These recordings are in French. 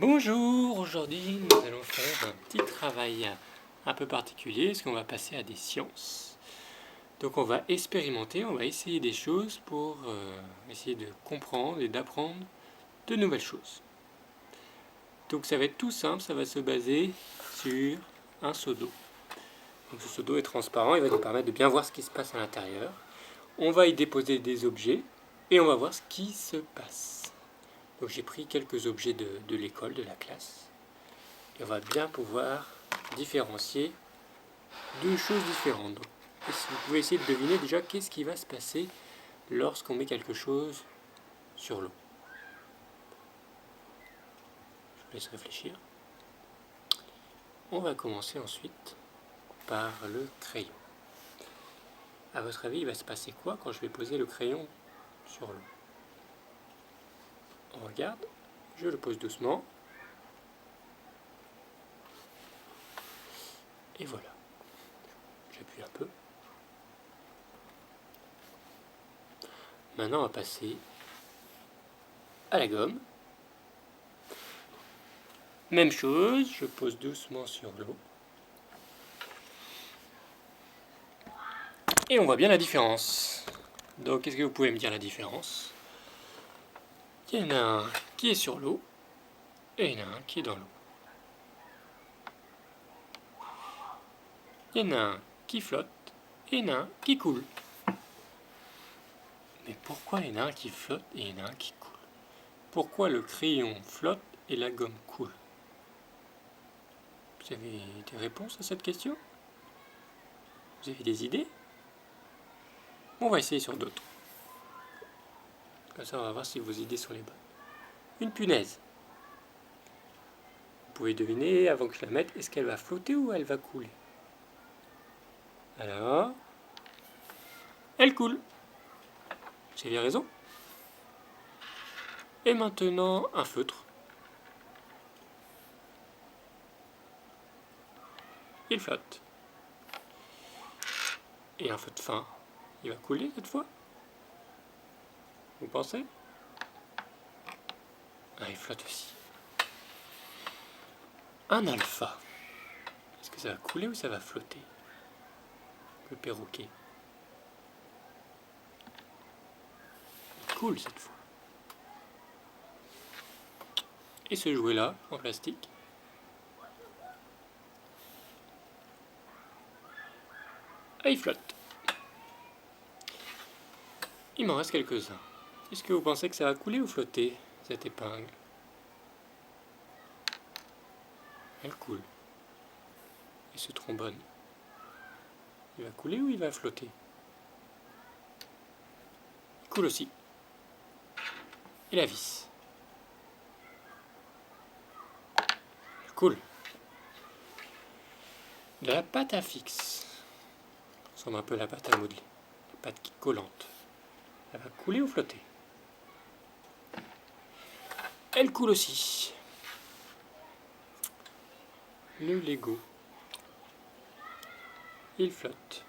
Bonjour, aujourd'hui nous allons faire un petit travail un peu particulier, parce qu'on va passer à des sciences. Donc on va expérimenter, on va essayer des choses pour essayer de comprendre et d'apprendre de nouvelles choses. Donc ça va être tout simple, ça va se baser sur un seau d'eau. Donc ce seau d'eau est transparent, il va nous permettre de bien voir ce qui se passe à l'intérieur. On va y déposer des objets et on va voir ce qui se passe. Donc j'ai pris quelques objets de l'école, de la classe. Et on va bien pouvoir différencier deux choses différentes. Donc, vous pouvez essayer de deviner déjà qu'est-ce qui va se passer lorsqu'on met quelque chose sur l'eau. Je vous laisse réfléchir. On va commencer ensuite par le crayon. À votre avis, il va se passer quoi quand je vais poser le crayon sur l'eau? On regarde, je le pose doucement. Et voilà. J'appuie un peu. Maintenant, on va passer à la gomme. Même chose, je pose doucement sur l'eau. Et on voit bien la différence. Donc, est-ce que vous pouvez me dire la différence? Il y en a un qui est sur l'eau et il y en a un qui est dans l'eau. Il y en a un qui flotte et il y en a un qui coule. Mais pourquoi il y en a un qui flotte et il y en a un qui coule? Pourquoi le crayon flotte et la gomme coule? Vous avez des réponses à cette question? Vous avez des idées? On va essayer sur d'autres. Comme ça, on va voir si vos idées sont les bonnes. Une punaise. Vous pouvez deviner, avant que je la mette, est-ce qu'elle va flotter ou elle va couler? Alors, elle coule. Vous avez raison. Et maintenant, un feutre. Il flotte. Et un feutre fin, il va couler cette fois? Vous pensez? Ah, il flotte aussi. Un alpha. Est-ce que ça va couler ou ça va flotter? Le perroquet. Il coule cette fois. Et ce jouet-là, en plastique? Ah, il flotte. Il m'en reste quelques-uns. Est-ce que vous pensez que ça va couler ou flotter, cette épingle? Elle coule. Et ce trombone? Il va couler ou il va flotter? Il coule aussi. Et la vis? Elle coule. De la pâte à fixe. Ça ressemble un peu à la pâte à modeler. La pâte qui est collante. Elle va couler ou flotter? Elle coule aussi. Le Lego. Il flotte.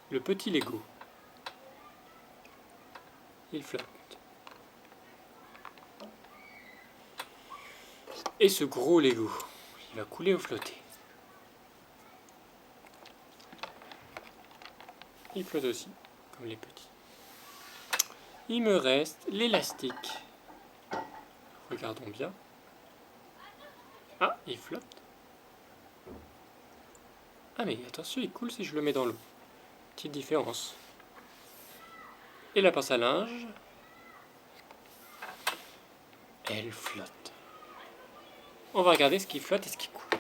Le petit Lego. Il flotte. Et ce gros Lego, il va couler ou flotter? Il flotte aussi, comme les petits. Il me reste l'élastique. Regardons bien. Ah, il flotte. Ah mais attention, il coule si je le mets dans l'eau. Petite différence. Et la pince à linge, elle flotte. On va regarder ce qui flotte et ce qui coule.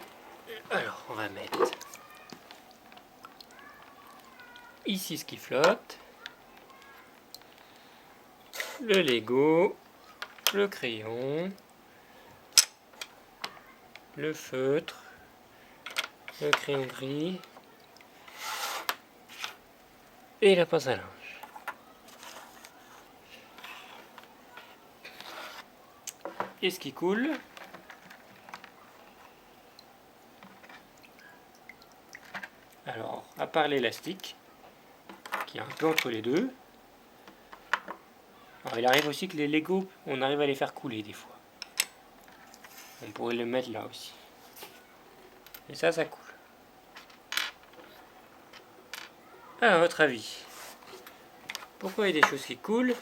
Alors, on va mettre ici ce qui flotte. Le Lego, le crayon, le feutre, le crayon gris et la pince à linge. Et ce qui coule, alors, à part l'élastique, qui est un peu entre les deux, Alors, il arrive aussi que les Lego, on arrive à les faire couler des fois. On pourrait le mettre là aussi. Et ça coule. À votre avis, pourquoi il y a des choses qui coulent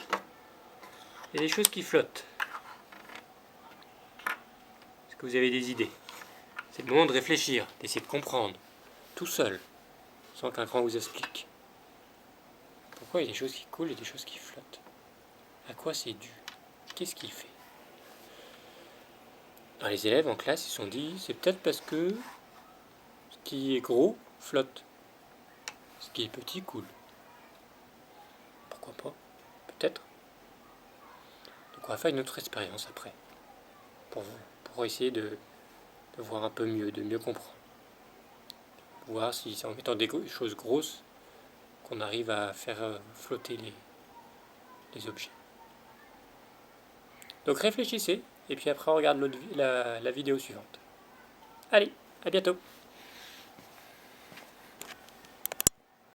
et des choses qui flottent? Est-ce que vous avez des idées? C'est le moment de réfléchir, d'essayer de comprendre, tout seul, sans qu'un grand vous explique. Pourquoi il y a des choses qui coulent et des choses qui flottent? À quoi c'est dû? Qu'est-ce qui fait? Alors, les élèves en classe, ils se sont dit, c'est peut-être parce que ce qui est gros flotte, ce qui est petit coule. Pourquoi pas? Peut-être. Donc on va faire une autre expérience après, pour essayer de voir un peu mieux, de mieux comprendre. Voir si c'est en mettant des choses grosses qu'on arrive à faire flotter les objets. Donc réfléchissez, et puis après on regarde la vidéo suivante. Allez, à bientôt!